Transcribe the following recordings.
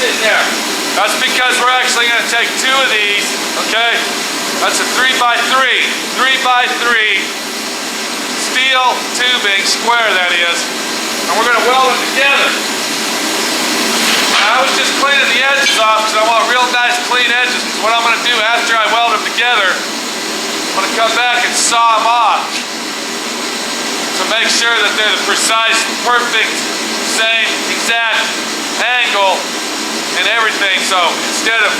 sitting there. That's because we're actually going to take two of these, okay? That's a 3x3, 3x3 steel tubing, square that is, and we're going to weld them together. I was just cleaning the edges off because I want real nice clean edges, because what I'm going to do after I weld them together, I'm going to come back and saw them off to make sure that they're the precise, perfect, same exact angle and everything. So instead of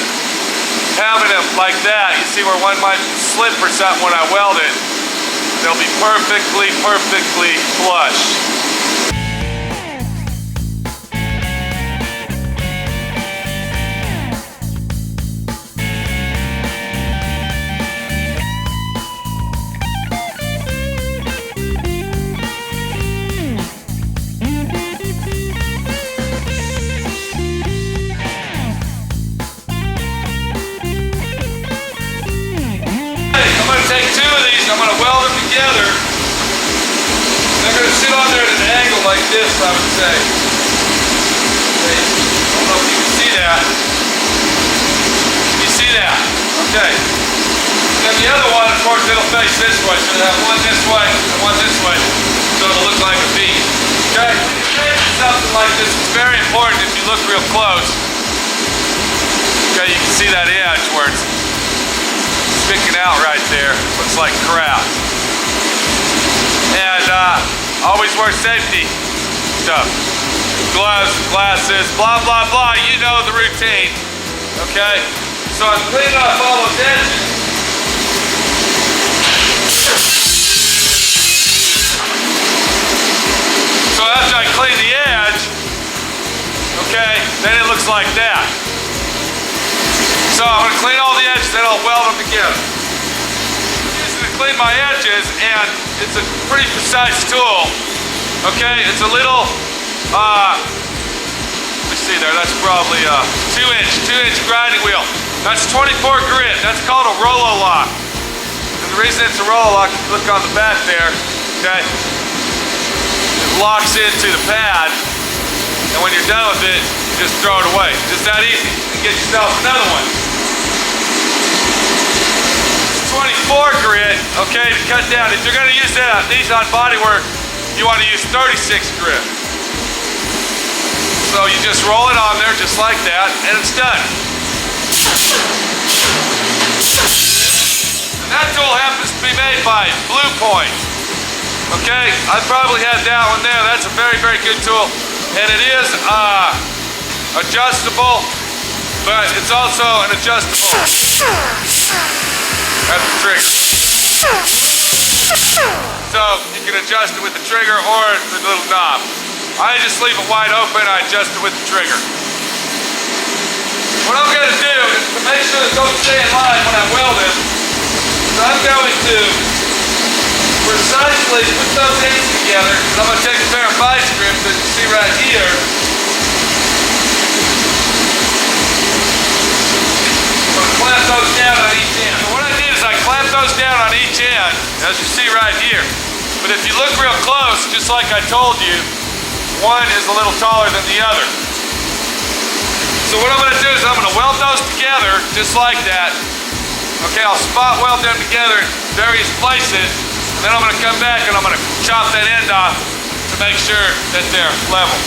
having them like that, you see where one might slip or something when I weld it, they'll be perfectly flush. Take two of these, I'm going to weld them together. They're going to sit on there at an angle like this, I would say. Okay. I don't know if you can see that. Can you see that? Okay. And the other one, of course, it'll face this way. So it'll have one this way and one this way. So it'll look like a V. Okay? Something like this is very important if you look real close. Okay, you can see that edge where it's sticking out right there. Looks like crap. And always wear safety stuff. Gloves, glasses, blah, blah, blah. You know the routine. Okay? So I'm cleaning off all those edges. So after I clean the edge, okay, then it looks like that. So I'm going to clean all the edges, then I'll weld them together. I'm using it to clean my edges, and it's a pretty precise tool. Okay, it's a little, let me see there, that's probably a 2-inch grinding wheel. That's 24 grit, that's called a Rolo-Lock. And the reason it's a Rolo-Lock, if you look on the back there, okay, it locks into the pad, and when you're done with it, you just throw it away. Just that easy. And get yourself another one. 24 grit, okay, to cut down. If you're going to use these on bodywork, you want to use 36 grit. So you just roll it on there just like that, and it's done. And that tool happens to be made by Blue Point. Okay, I probably had that one there. That's a very good tool. And it is adjustable, but it's also an adjustable. That's the trigger. So you can adjust it with the trigger or the little knob. I just leave it wide open, I adjust it with the trigger. What I'm going to do is to make sure that those stay in line when I weld it, is I'm going to precisely put those ends together. I'm going to take a pair of vice grips that you see right here. I'm going to clamp those down on each end. So what I did is I clamped those down on each end, as you see right here. But if you look real close, just like I told you, one is a little taller than the other. So what I'm going to do is I'm going to weld those together, just like that. Okay, I'll spot weld them together in various places. Then I'm going to come back and I'm going to chop that end off to make sure that they're level.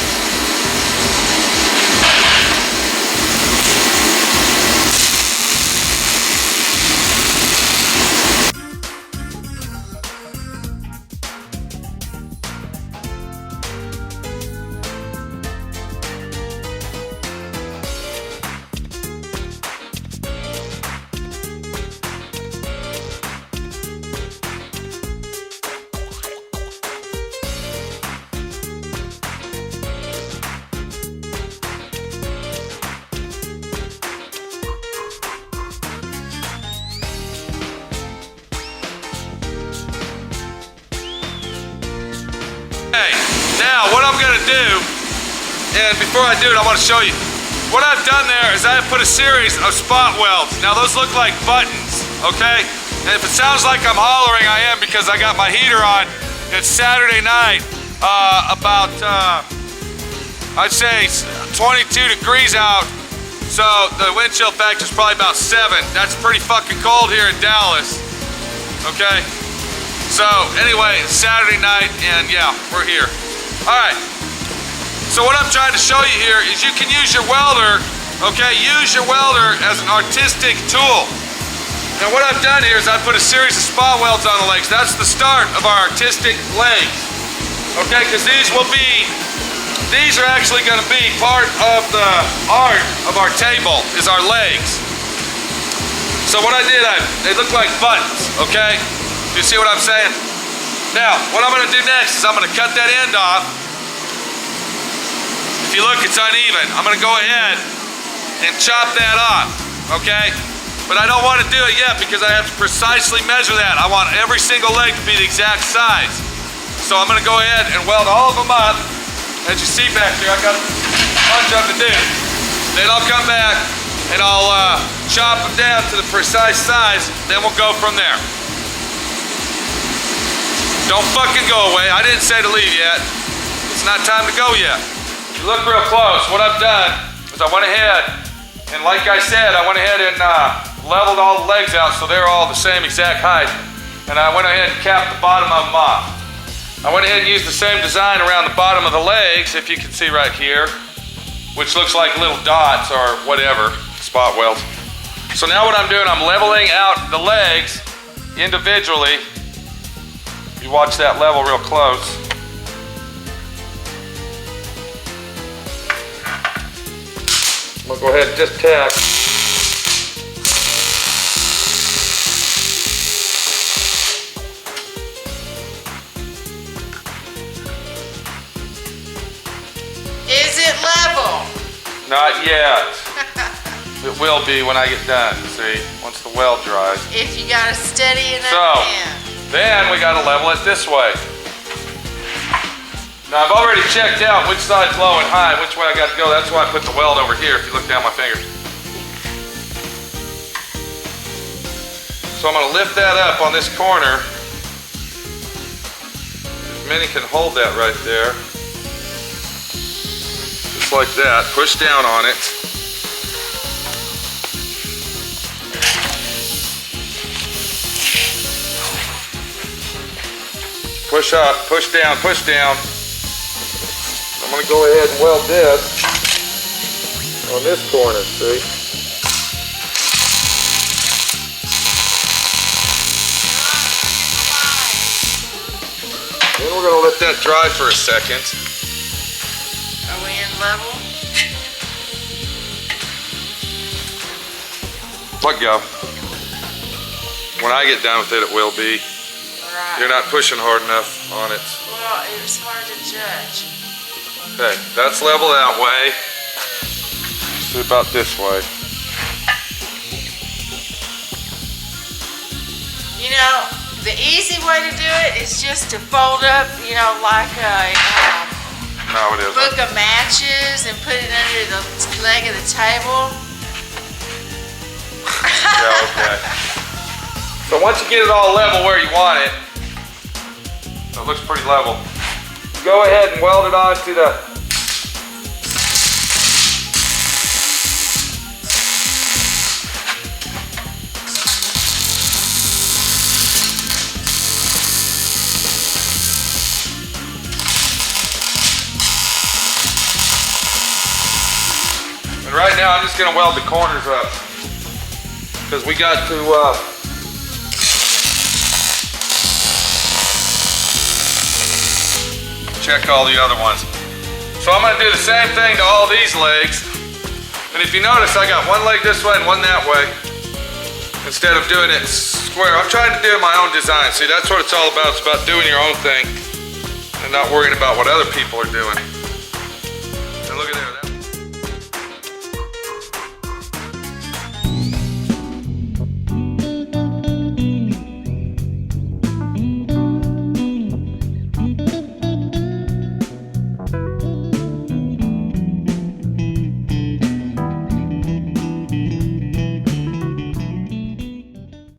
Now, what I'm going to do, and before I do it, I want to show you. What I've done there is I have put a series of spot welds. Now, those look like buttons, okay? And if it sounds like I'm hollering, I am because I got my heater on. It's Saturday night, about, I'd say 22 degrees out, So the wind chill factor is probably about 7. That's pretty fucking cold here in Dallas. Okay. So anyway, it's Saturday night and yeah, we're here. All right. So what I'm trying to show you here is you can use your welder, okay? Use your welder as an artistic tool. Now what I've done here is I put a series of spot welds on the legs. That's the start of our artistic legs. Okay, because these are actually going to be part of the art of our table, is our legs. So what I did, they look like buttons, okay? Do you see what I'm saying? Now, what I'm going to do next is I'm going to cut that end off. If you look, it's uneven. I'm going to go ahead and chop that off, okay? But I don't want to do it yet because I have to precisely measure that. I want every single leg to be the exact size. So I'm going to go ahead and weld all of them up. As you see back here, I got a bunch of them to do. Then I'll come back and I'll chop them down to the precise size. Then we'll go from there. Don't fucking go away. I didn't say to leave yet. It's not time to go yet. If you look real close, what I've done is I went ahead and like I said, I went ahead and leveled all the legs out so they're all the same exact height. And I went ahead and capped the bottom of them off. I went ahead and used the same design around the bottom of the legs, if you can see right here, which looks like little dots or whatever, spot welds. So now what I'm doing, I'm leveling out the legs individually. You watch that level real close. I'm gonna go ahead and just tack. Is it level? Not yet. It will be when I get done, see, once the weld dries. If you got a steady enough hand. Then we gotta level it this way. Now I've already checked out which side's low and high, which way I got to go. That's why I put the weld over here, if you look down my fingers. So I'm gonna lift that up on this corner. As many can hold that right there. Just like that, push down on it. Push up, push down, push down. I'm gonna go ahead and weld this on this corner, see? Then we're gonna let that dry for a second. Are we in level? Let go. When I get done with it, it will be. Right. You're not pushing hard enough on it. Well, it was hard to judge. Okay, that's level that way. See about this way. You know, the easy way to do it is just to fold up, you know, like a No, it isn't. book of matches and put it under the leg of the table. Yeah, okay. So once you get it all level where you want it, so it looks pretty level, go ahead and weld it onto the and right now I'm just going to weld the corners up because we got to check all the other ones. So I'm gonna do the same thing to all these legs. And if you notice, I got one leg this way and one that way instead of doing it square. I'm trying to do my own design. See, that's what it's all about. It's about doing your own thing and not worrying about what other people are doing. And look at there.